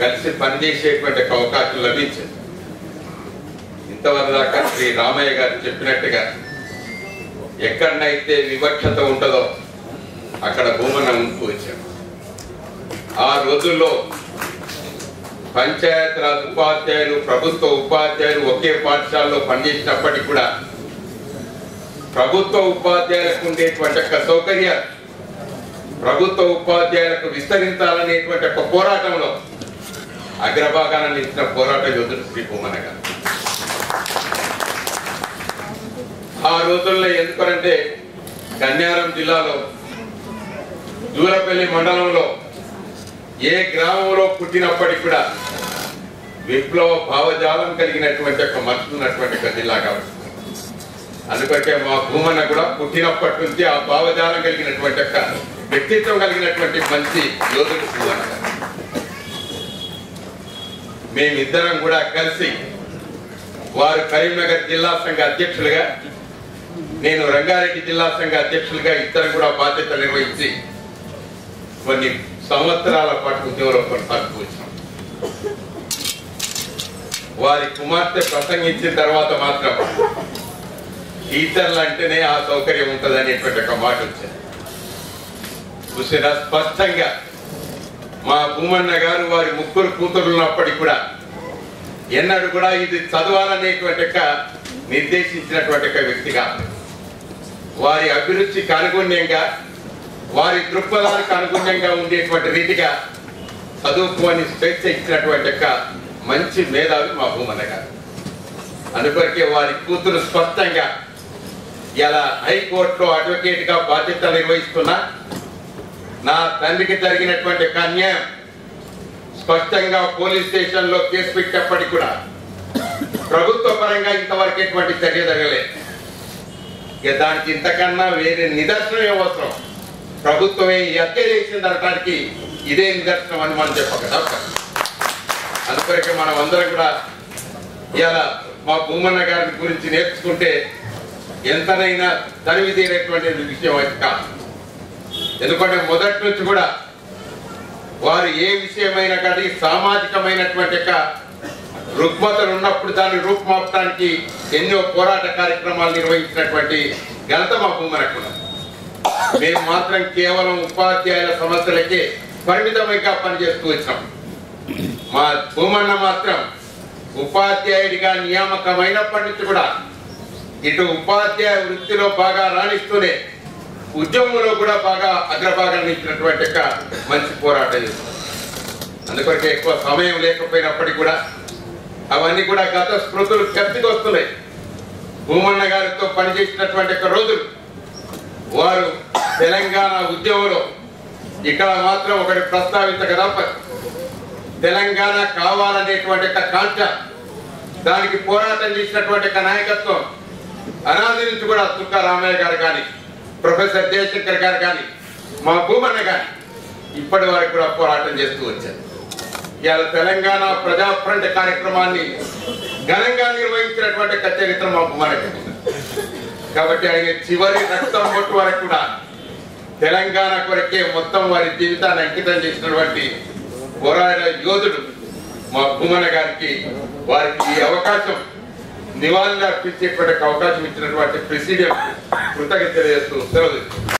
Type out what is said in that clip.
కలిసి పనిచేసేటువంటి అవకాశం లభించింది. ఇంతవరకు దాకా శ్రీ రామయ్య గారు చెప్పినట్టుగా ఎక్కడనైతే వివక్షత ఉంటుందో అక్కడ భూమన్న ముందుకు వచ్చాడు. ఆ రోజుల్లో పంచాయతీరాజ్ ఉపాధ్యాయులు, ప్రభుత్వ ఉపాధ్యాయులు ఒకే పాఠశాలలో పనిచేసినప్పటికీ కూడా ప్రభుత్వ ఉపాధ్యాయులకు ఉండేటువంటి సౌకర్యాలు ప్రభుత్వ ఉపాధ్యాయులకు విస్తరించాలనేటువంటి ఒక పోరాటంలో అగ్రభాగాన నిలిచిన పోరాట యోధుడు శ్రీ భూమన్న గారు. ఆ రోజుల్లో ఎందుకంటే కన్యారం జిల్లాలో దూరపల్లి మండలంలో ఏ గ్రామంలో పుట్టినప్పటికీ కూడా విప్లవ భావజాలం కలిగినటువంటి ఒక మనసు ఉన్నటువంటి ఒక జిల్లా కాబట్టి అందుకొరకే మా భూమన్న కూడా పుట్టినప్పటి నుంచి ఆ భావజాలం కలిగినటువంటి ఒక వ్యక్తిత్వం కలిగినటువంటి మంచి యోధుడు భూమన్న గారు. మేమిద్దరం కూడా కలిసి వారు కరీంనగర్ జిల్లా సంఘ అధ్యక్షులుగా, నేను రంగారెడ్డి జిల్లా సంఘ అధ్యక్షులుగా ఇద్దరు కూడా బాధ్యత నిర్వహించి కొన్ని సంవత్సరాల పాటు ఉద్యోగంలో కొనసాగుతూ వచ్చాం. వారి కుమార్తె ప్రసంగించిన తర్వాత మాత్రం టీచర్లు అంటేనే ఆ సౌకర్యం ఉంటుంది అనేటువంటి ఒక మాట వచ్చింది. చూసిన స్పష్టంగా మా భూమన్న గారు వారి ముగ్గురు కూతురు ఉన్నప్పటికీ కూడా ఎన్నడూ కూడా ఇది చదవాలనేటువంటి నిర్దేశించినటువంటి వ్యక్తిగా వారి అభిరుచికి అనుగుణ్యంగా వారి దృక్పథానికి అనుగుణ్యంగా ఉండేటువంటి రీతిగా చదువుకోని స్వేచ్ఛ ఇచ్చినటువంటి మంచి మేధావి మా భూమన్న గారు. అందుకొరకే వారి కూతురు స్పష్టంగా ఇలా హైకోర్టులో అడ్వకేట్ గా బాధ్యత నిర్వహిస్తున్నా నా తండ్రికి జరిగినటువంటి అన్యాయం స్పష్టంగా పోలీస్ స్టేషన్ లో కేసు పెట్టినప్పటికీ కూడా ప్రభుత్వ పరంగా ఇంతవరకు ఎటువంటి చర్య జరగలేదు. ఇక దానికి ఇంతకన్నా వేరే నిదర్శనం అవసరం. ప్రభుత్వమే హత్య చేసింది అనడానికి ఇదే నిదర్శనం అని మనం చెప్పగదా. అందుకొరకే మనం అందరం కూడా ఇలా మా భూమన్న గారి గురించి నేర్చుకుంటే ఎంతనైనా తనివి తీరేటువంటి విషయం అయితే కాదు. ఎందుకంటే మొదటి నుంచి కూడా వారు ఏ విషయమైనా కానీ సామాజికమైనటువంటి రుగ్మతలు ఉన్నప్పుడు దాన్ని రూపుమాపడానికి ఎన్నో పోరాట కార్యక్రమాలు నిర్వహించినటువంటి ఘనత మా భూమన్నకు. మేము మాత్రం కేవలం ఉపాధ్యాయుల సమస్యలకే పరిమితమైగా పనిచేస్తూ వచ్చాం. మా భూమన్న మాత్రం ఉపాధ్యాయుడిగా నియామకమైనప్పటి నుంచి కూడా ఇటు ఉపాధ్యాయ వృత్తిలో బాగా రాణిస్తూనే ఉద్యమంలో కూడా బాగా అగ్రభాగం ఇచ్చినటువంటి మంచి పోరాటం చేస్తాం. అందుకొరకే ఎక్కువ సమయం లేకపోయినప్పటికీ కూడా అవన్నీ కూడా గత స్మృతులు చర్చకు వస్తున్నాయి. భూమన్న గారితో పనిచేసినటువంటి రోజులు వారు తెలంగాణ ఉద్యమంలో ఇక్కడ మాత్రం ఒకటి ప్రస్తావించక తప్పదు. తెలంగాణ కావాలనేటువంటి కాంక్ష, దానికి పోరాటం చేసినటువంటి నాయకత్వం అనాది నుంచి కూడా తుక్క రామయ్య గారు కానీ, ప్రొఫెసర్ జయశంకర్ గారు కానీ, మా భూమన్న కానీ ఇప్పటి వరకు కూడా పోరాటం చేస్తూ వచ్చారు. ఇవాళ తెలంగాణ ప్రజా ఫ్రంట్ కార్యక్రమాన్ని ఘనంగా నిర్వహించినటువంటి చరిత్ర మా భూమన్నకి. కాబట్టి ఆయన చివరి రక్తం కొట్టు వరకు కూడా తెలంగాణ కొరకే మొత్తం వారి జీవితాన్ని అంకితం చేసినటువంటి పోరాట యోధుడు మా భూమన్న గారికి. వారికి ఈ అవకాశం నివాళులు అర్పించేటువంటి అవకాశం ఇచ్చినటువంటి ప్రెసిడెంట్ కృతజ్ఞతలు చేస్తూ సెలవు.